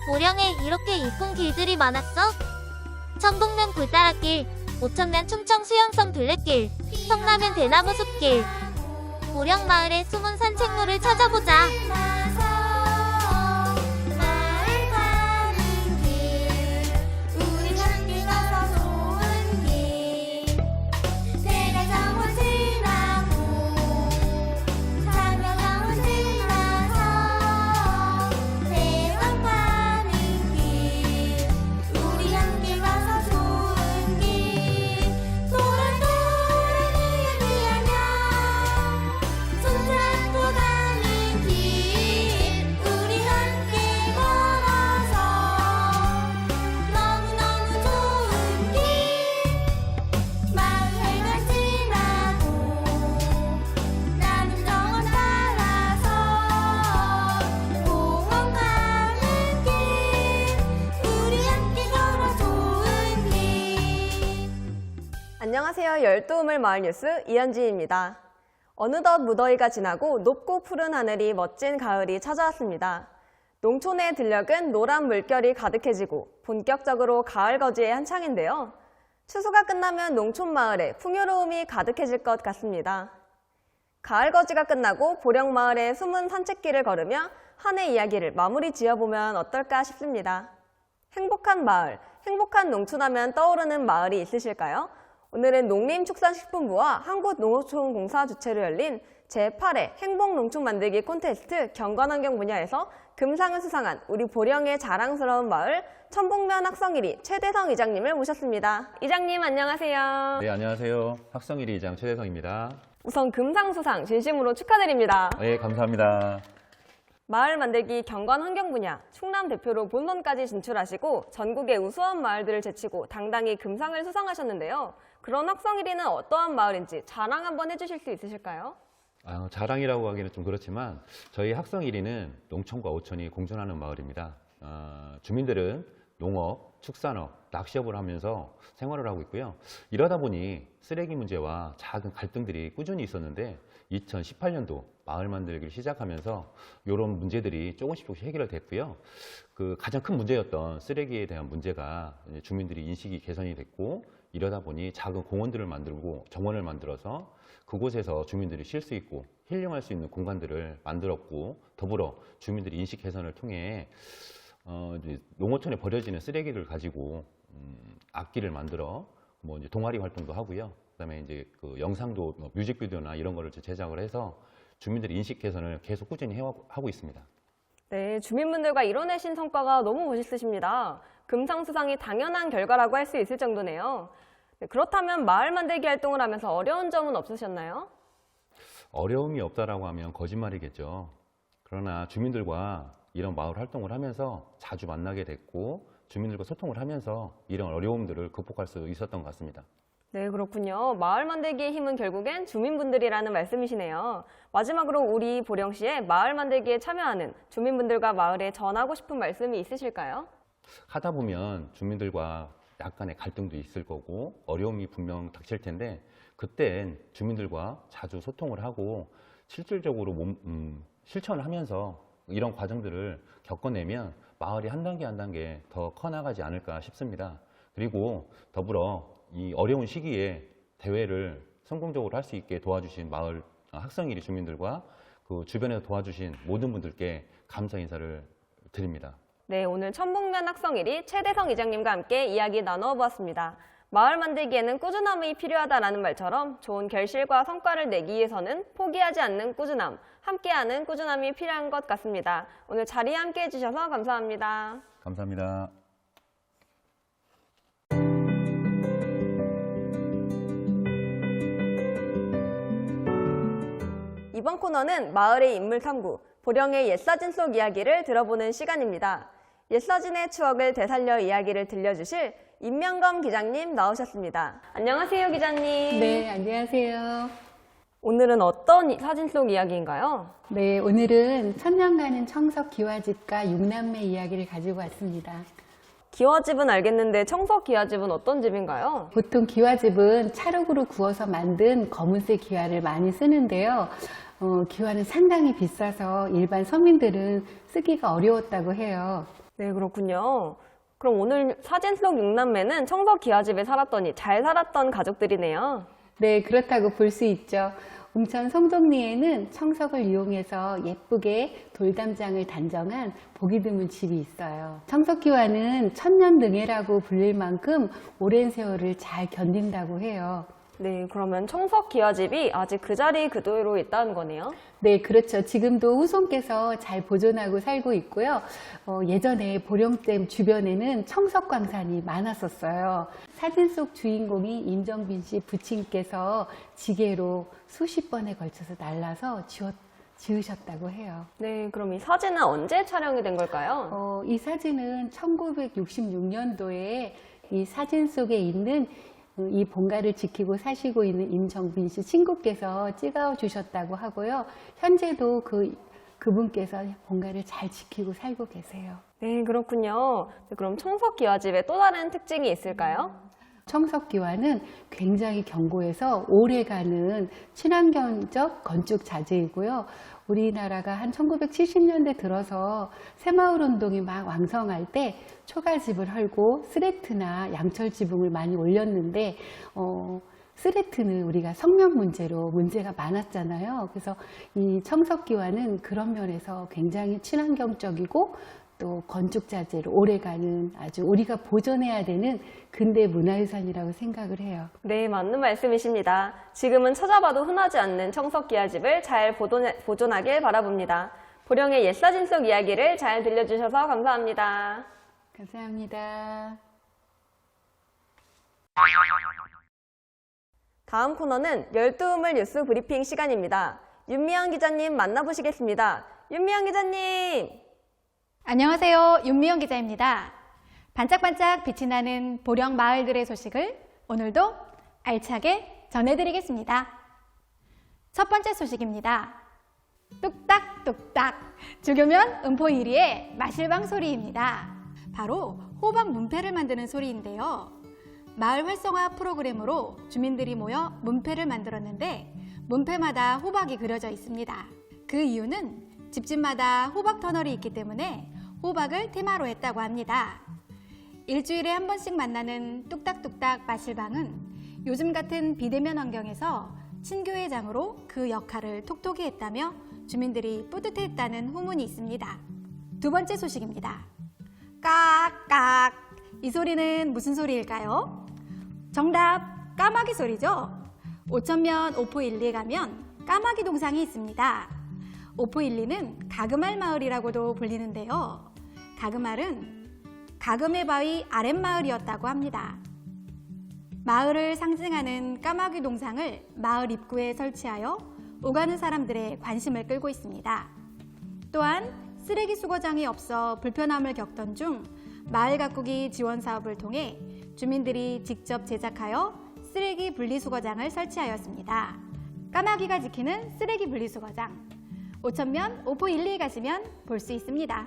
보령에 이렇게 이쁜 길들이 많았어? 청북면 굴다락길, 오천면 충청 수영성 둘레길, 성남면 대나무 숲길. 보령 마을의 숨은 산책로를 찾아보자. 안녕하세요. 열도우물 마을 뉴스 이현지입니다. 어느덧 무더위가 지나고 높고 푸른 하늘이 멋진 가을이 찾아왔습니다. 농촌의 들녘은 노란 물결이 가득해지고 본격적으로 가을 거지의 한창인데요. 추수가 끝나면 농촌 마을에 풍요로움이 가득해질 것 같습니다. 가을 거지가 끝나고 보령 마을의 숨은 산책길을 걸으며 한 해 이야기를 마무리 지어보면 어떨까 싶습니다. 행복한 마을, 행복한 농촌하면 떠오르는 마을이 있으실까요? 오늘은 농림축산식품부와 한국농어촌공사 주최로 열린 제8회 행복농촌 만들기 콘테스트 경관환경 분야에서 금상을 수상한 우리 보령의 자랑스러운 마을 천북면 학성일이 최대성 이장님을 모셨습니다. 이장님 안녕하세요. 네, 안녕하세요. 학성일이 이장 최대성입니다. 우선 금상 수상 진심으로 축하드립니다. 네, 감사합니다. 마을 만들기 경관환경 분야 충남 대표로 본선까지 진출하시고 전국의 우수한 마을들을 제치고 당당히 금상을 수상하셨는데요. 그런 학성일이는 어떠한 마을인지 자랑 한번 해주실 수 있으실까요? 자랑이라고 하기는 좀 그렇지만 저희 학성일이는 농촌과 어촌이 공존하는 마을입니다. 주민들은 농업, 축산업, 낚시업을 하면서 생활을 하고 있고요. 이러다 보니 쓰레기 문제와 작은 갈등들이 꾸준히 있었는데 2018년도 마을 만들기를 시작하면서 이런 문제들이 조금씩 해결됐고요. 그 가장 큰 문제였던 쓰레기에 대한 문제가 주민들이 인식이 개선이 됐고 이러다 보니 작은 공원들을 만들고 정원을 만들어서 그곳에서 주민들이 쉴 수 있고 힐링할 수 있는 공간들을 만들었고 더불어 주민들이 인식 개선을 통해 이제 농어촌에 버려지는 쓰레기를 가지고 악기를 만들어 이제 동아리 활동도 하고요. 그다음에 이제 그 영상도 뮤직비디오나 이런 거를 제작을 해서 주민들의 인식 개선을 계속 꾸준히 하고 있습니다. 네, 주민분들과 이뤄내신 성과가 너무 멋있으십니다. 금상 수상이 당연한 결과라고 할 수 있을 정도네요. 네, 그렇다면 마을 만들기 활동을 하면서 어려운 점은 없으셨나요? 어려움이 없다라고 하면 거짓말이겠죠. 그러나 주민들과 이런 마을 활동을 하면서 자주 만나게 됐고 주민들과 소통을 하면서 이런 어려움들을 극복할 수 있었던 것 같습니다. 네, 그렇군요. 마을 만들기의 힘은 결국엔 주민분들이라는 말씀이시네요. 마지막으로 우리 보령시의 마을 만들기에 참여하는 주민분들과 마을에 전하고 싶은 말씀이 있으실까요? 하다 보면 주민들과 약간의 갈등도 있을 거고 어려움이 분명 닥칠 텐데 그땐 주민들과 자주 소통을 하고 실질적으로 실천을 하면서 이런 과정들을 겪어내면 마을이 한 단계 한 단계 더 커나가지 않을까 싶습니다. 그리고 더불어 이 어려운 시기에 대회를 성공적으로 할 수 있게 도와주신 마을 학성일이 주민들과 그 주변에서 도와주신 모든 분들께 감사 인사를 드립니다. 네, 오늘 천북면 학성일이 최대성 이장님과 함께 이야기 나눠보았습니다. 마을 만들기에는 꾸준함이 필요하다라는 말처럼 좋은 결실과 성과를 내기 위해서는 포기하지 않는 꾸준함, 함께하는 꾸준함이 필요한 것 같습니다. 오늘 자리에 함께해 주셔서 감사합니다. 감사합니다. 이번 코너는 마을의 인물 탐구, 보령의 옛사진 속 이야기를 들어보는 시간입니다. 옛사진의 추억을 되살려 이야기를 들려주실 임명검 기장님 나오셨습니다. 안녕하세요, 기자님. 네, 안녕하세요. 오늘은 어떤 사진 속 이야기인가요? 네, 오늘은 천년가는 청석 기와집과 육남매 이야기를 가지고 왔습니다. 기와집은 알겠는데 청석 기와집은 어떤 집인가요? 보통 기와집은 찰흙으로 구워서 만든 검은색 기와를 많이 쓰는데요. 기와는 상당히 비싸서 일반 서민들은 쓰기가 어려웠다고 해요. 네, 그렇군요. 그럼 오늘 사진 속 6남매는 청석 기와집에 살았더니 잘 살았던 가족들이네요. 네, 그렇다고 볼 수 있죠. 웅천 송동리에는 청석을 이용해서 예쁘게 돌담장을 단정한 보기 드문 집이 있어요. 청석기와는 천년능해라고 불릴 만큼 오랜 세월을 잘 견딘다고 해요. 네, 그러면 청석 기와집이 아직 그 자리 그대로 있다는 거네요. 네, 그렇죠. 지금도 후손께서 잘 보존하고 살고 있고요. 예전에 보령댐 주변에는 청석광산이 많았었어요. 사진 속 주인공이 임정빈 씨 부친께서 지게로 수십 번에 걸쳐서 날라서 지으셨다고 해요. 네, 그럼 이 사진은 언제 촬영이 된 걸까요? 이 사진은 1966년도에 이 사진 속에 있는 이 본가를 지키고 사시고 있는 임정빈 씨 친구께서 찍어주셨다고 하고요. 현재도 그분께서 본가를 잘 지키고 살고 계세요. 네, 그렇군요. 그럼 청석 기와집에 또 다른 특징이 있을까요? 청석기와는 굉장히 견고해서 오래가는 친환경적 건축 자재이고요. 우리나라가 한 1970년대 들어서 새마을 운동이 막 왕성할 때 초가집을 헐고 스레트나 양철 지붕을 많이 올렸는데 스레트는 우리가 성명 문제로 문제가 많았잖아요. 그래서 이 청석기와는 그런 면에서 굉장히 친환경적이고 또 건축 자재로 오래가는 아주 우리가 보존해야 되는 근대 문화유산이라고 생각을 해요. 네, 맞는 말씀이십니다. 지금은 찾아봐도 흔하지 않는 청석 기와집을 잘 보존하길 바라봅니다. 보령의 옛사진 속 이야기를 잘 들려주셔서 감사합니다. 감사합니다. 다음 코너는 열두우물 뉴스 브리핑 시간입니다. 윤미향 기자님 만나보시겠습니다. 윤미향 기자님! 안녕하세요. 윤미영 기자입니다. 반짝반짝 빛이 나는 보령 마을들의 소식을 오늘도 알차게 전해드리겠습니다. 첫 번째 소식입니다. 뚝딱뚝딱 죽으면 음포 1위의 마실방 소리입니다. 바로 호박 문패를 만드는 소리인데요. 마을 활성화 프로그램으로 주민들이 모여 문패를 만들었는데 문패마다 호박이 그려져 있습니다. 그 이유는 집집마다 호박 터널이 있기 때문에 호박을 테마로 했다고 합니다. 일주일에 한 번씩 만나는 뚝딱뚝딱 마실방은 요즘 같은 비대면 환경에서 친교회장으로 그 역할을 톡톡히 했다며 주민들이 뿌듯해했다는 후문이 있습니다. 두 번째 소식입니다. 깍깍! 이 소리는 무슨 소리일까요? 정답! 까마귀 소리죠? 오천면 오포 1리에 가면 까마귀 동상이 있습니다. 오포 1리는 가금알 마을이라고도 불리는데요. 가금알은 가금의 바위 아랫마을이었다고 합니다. 마을을 상징하는 까마귀 동상을 마을 입구에 설치하여 오가는 사람들의 관심을 끌고 있습니다. 또한 쓰레기 수거장이 없어 불편함을 겪던 중 마을 가꾸기 지원 사업을 통해 주민들이 직접 제작하여 쓰레기 분리수거장을 설치하였습니다. 까마귀가 지키는 쓰레기 분리수거장. 오천면 오포 1리에 가시면 볼 수 있습니다.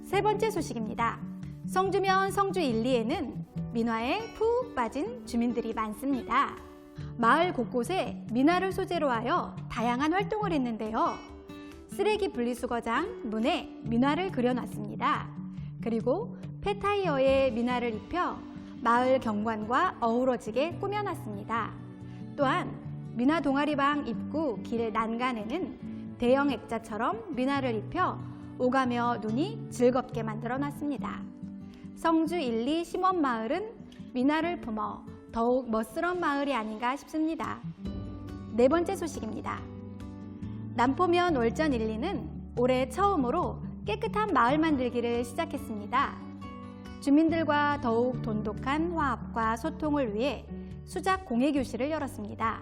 세 번째 소식입니다. 성주면 성주 1리에는 민화에 푹 빠진 주민들이 많습니다. 마을 곳곳에 민화를 소재로 하여 다양한 활동을 했는데요. 쓰레기 분리수거장 문에 민화를 그려놨습니다. 그리고 폐타이어에 민화를 입혀 마을 경관과 어우러지게 꾸며놨습니다. 또한 민화 동아리방 입구 길 난간에는 대형 액자처럼 민화를 입혀 오가며 눈이 즐겁게 만들어놨습니다. 성주 1리 심원마을은 민화를 품어 더욱 멋스러운 마을이 아닌가 싶습니다. 네 번째 소식입니다. 남포면 월전 1리는 올해 처음으로 깨끗한 마을 만들기를 시작했습니다. 주민들과 더욱 돈독한 화합과 소통을 위해 수작 공예교실을 열었습니다.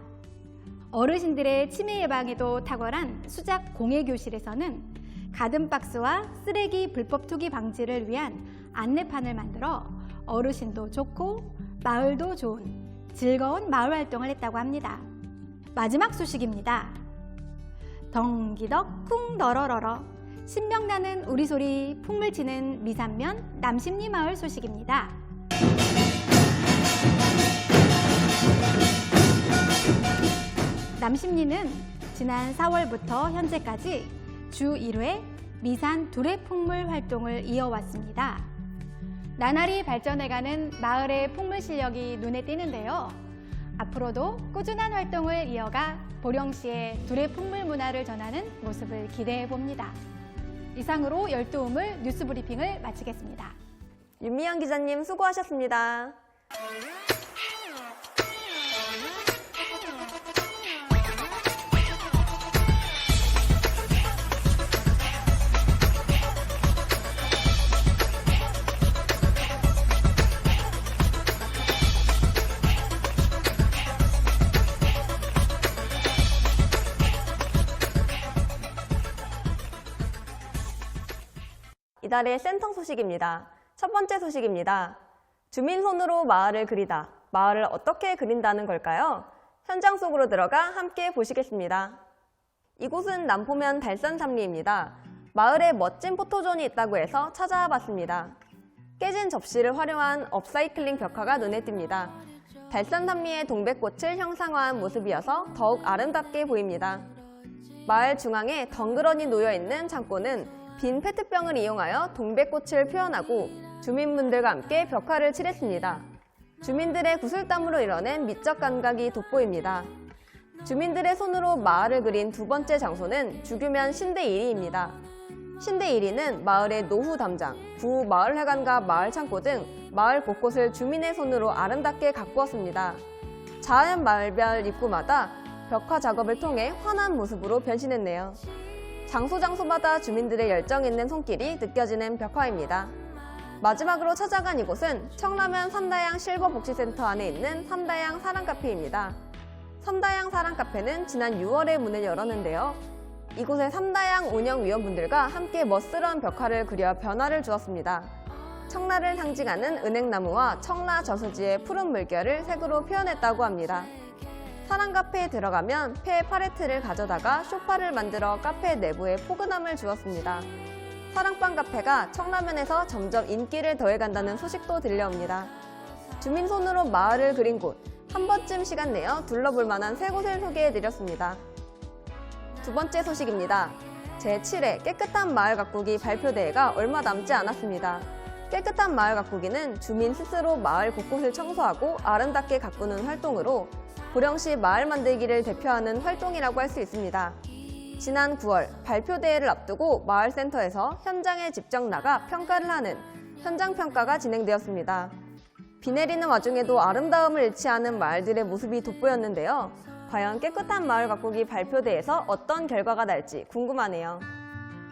어르신들의 치매 예방에도 탁월한 수작 공예교실에서는 가든박스와 쓰레기 불법 투기 방지를 위한 안내판을 만들어 어르신도 좋고 마을도 좋은 즐거운 마을 활동을 했다고 합니다. 마지막 소식입니다. 덩기덕 쿵 너러러러 신명나는 우리소리 풍물치는 미산면 남심리 마을 소식입니다. 남심리는 지난 4월부터 현재까지 주 1회 미산 두레풍물 활동을 이어왔습니다. 나날이 발전해가는 마을의 풍물 실력이 눈에 띄는데요. 앞으로도 꾸준한 활동을 이어가 보령시의 두레풍물 문화를 전하는 모습을 기대해 봅니다. 이상으로 열두우물 뉴스 브리핑을 마치겠습니다. 윤미영 기자님 수고하셨습니다. 이달의 센터 소식입니다. 첫 번째 소식입니다. 주민 손으로 마을을 그리다. 마을을 어떻게 그린다는 걸까요? 현장 속으로 들어가 함께 보시겠습니다. 이곳은 남포면 달산삼리입니다. 마을에 멋진 포토존이 있다고 해서 찾아와 봤습니다. 깨진 접시를 활용한 업사이클링 벽화가 눈에 띕니다. 달산삼리의 동백꽃을 형상화한 모습이어서 더욱 아름답게 보입니다. 마을 중앙에 덩그러니 놓여있는 창고는 빈 페트병을 이용하여 동백꽃을 표현하고 주민분들과 함께 벽화를 칠했습니다. 주민들의 구슬땀으로 이뤄낸 미적 감각이 돋보입니다. 주민들의 손으로 마을을 그린 두 번째 장소는 주규면 신대 1위입니다. 신대 1위는 마을의 노후 담장, 구 마을회관과 마을 창고 등 마을 곳곳을 주민의 손으로 아름답게 가꾸었습니다. 자연 마을별 입구마다 벽화 작업을 통해 환한 모습으로 변신했네요. 장소마다 주민들의 열정 있는 손길이 느껴지는 벽화입니다. 마지막으로 찾아간 이곳은 청라면 삼다양 실버복지센터 안에 있는 삼다양 사랑카페입니다. 삼다양 사랑카페는 지난 6월에 문을 열었는데요. 이곳의 삼다양 운영위원분들과 함께 멋스러운 벽화를 그려 변화를 주었습니다. 청라를 상징하는 은행나무와 청라 저수지의 푸른 물결을 색으로 표현했다고 합니다. 사랑카페에 들어가면 폐 팔레트를 가져다가 소파를 만들어 카페 내부에 포근함을 주었습니다. 사랑방 카페가 청라면에서 점점 인기를 더해간다는 소식도 들려옵니다. 주민 손으로 마을을 그린 곳, 한 번쯤 시간 내어 둘러볼 만한 세 곳을 소개해드렸습니다. 두 번째 소식입니다. 제7회 깨끗한 마을 가꾸기 발표대회가 얼마 남지 않았습니다. 깨끗한 마을 가꾸기는 주민 스스로 마을 곳곳을 청소하고 아름답게 가꾸는 활동으로 보령시 마을 만들기를 대표하는 활동이라고 할 수 있습니다. 지난 9월 발표대회를 앞두고 마을센터에서 현장에 직접 나가 평가를 하는 현장평가가 진행되었습니다. 비 내리는 와중에도 아름다움을 잃지 않은 마을들의 모습이 돋보였는데요. 과연 깨끗한 마을 가꾸기 발표대회에서 어떤 결과가 날지 궁금하네요.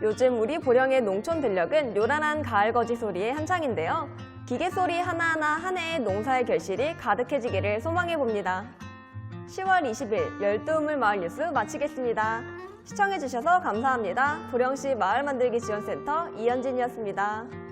요즘 우리 보령의 농촌 들녘은 요란한 가을거지 소리의 한창인데요. 기계 소리 하나하나 한 해의 농사의 결실이 가득해지기를 소망해봅니다. 10월 20일 열두우물 마을 뉴스 마치겠습니다. 시청해주셔서 감사합니다. 보령시 마을만들기 지원센터 이현진이었습니다.